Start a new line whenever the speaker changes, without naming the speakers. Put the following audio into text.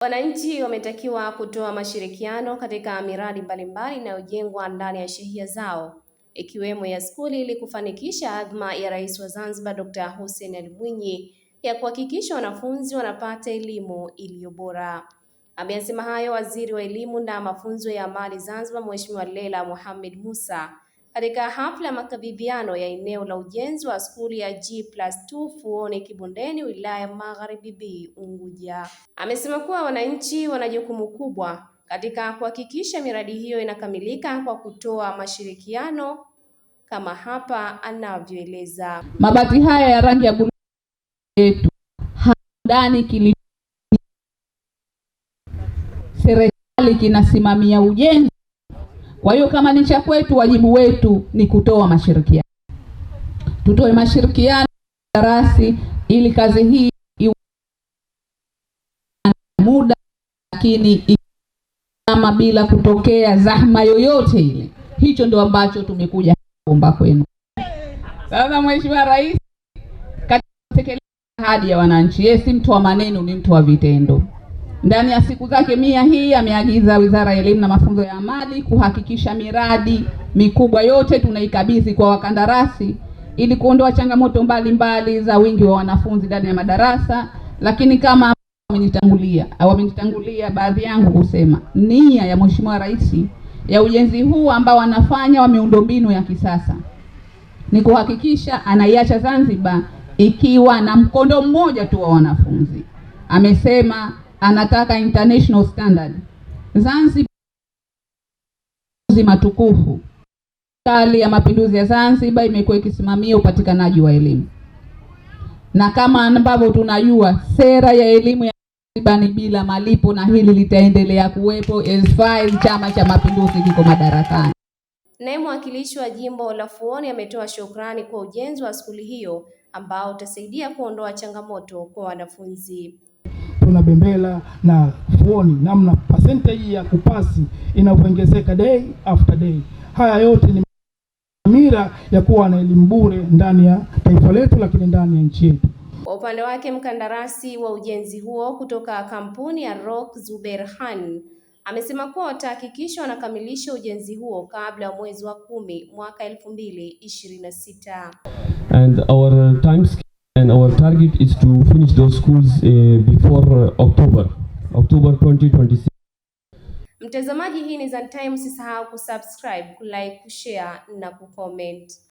Wananchi wametakiwa kutoa mashirikiano katika miradi mbalimbali inayojengwa ndani ya shehia zao ikiwemo ya skuli ili kufanikisha azma ya Rais wa Zanzibar Dr. Hussein Ali Mwinyi ya kuhakikisha wanafunzi wanapata elimu iliyo bora. Ameyasema hayo Waziri wa Elimu na Mafunzo ya Amali Zanzibar Mheshimiwa Leila Mohamed Musa katika hafla ya makabidhiano ya eneo la ujenzi wa skuli ya G+2 Fuoni Kibondeni, wilaya Magharibi B, Unguja. Amesema kuwa wananchi wana jukumu kubwa katika kuhakikisha miradi hiyo inakamilika kwa kutoa mashirikiano kama hapa anavyoeleza.
Mabati haya ya rangi ya buluu yetu ndani serikali kinasimamia ujenzi. Kwa hiyo kama ni cha kwetu, wajibu wetu ni kutoa mashirikiano. Tutoe mashirikiano darasi ili kazi hii iwe muda, lakini kama bila kutokea zahma yoyote ile. Hicho ndio ambacho tumekuja kuomba kwenu. Sasa Mheshimiwa Rais katika kutekeleza ahadi ya wananchi, yeye si mtu wa maneno, ni mtu wa vitendo. Ndani ya siku zake 100 hii ameagiza Wizara ya Elimu na Mafunzo ya Amali kuhakikisha miradi mikubwa yote tunaikabidhi kwa wakandarasi ili kuondoa changamoto mbalimbali za wingi wa wanafunzi ndani ya madarasa. Lakini kama wamenitangulia baadhi yangu kusema, nia ya Mheshimiwa Rais ya ujenzi huu ambao wanafanya wa miundombinu ya kisasa ni kuhakikisha anaiacha Zanzibar ikiwa na mkondo mmoja tu wa wanafunzi. Amesema anataka international standard. Zanzibar matukufu. Serikali ya Mapinduzi ya Zanzibar imekuwa ikisimamia upatikanaji wa elimu, na kama ambavyo tunajua sera ya elimu ya Zanzibar ni bila malipo, na hili litaendelea kuwepo as far as Chama cha Mapinduzi kiko madarakani.
Naye mwakilishi wa jimbo la Fuoni ametoa shukrani kwa ujenzi wa skuli hiyo ambao utasaidia kuondoa changamoto kwa wanafunzi.
Tuna Bembela na Fuoni, namna percentage ya kupasi inavyoongezeka day after day. Haya yote ni dhamira ya kuwa na elimu bure ndani ya taifa letu, lakini ndani ya nchi yetu.
Kwa upande wake, mkandarasi wa ujenzi huo kutoka kampuni ya Rock Zuber Khan amesema kuwa watahakikisha wanakamilisha ujenzi huo kabla ya mwezi wa 10 mwaka 2026.
And our time and our target is to finish those schools before October 2026.
Mtazamaji, hii ni Zantime, usisahau kusubscribe, kulike, kushare na kucomment.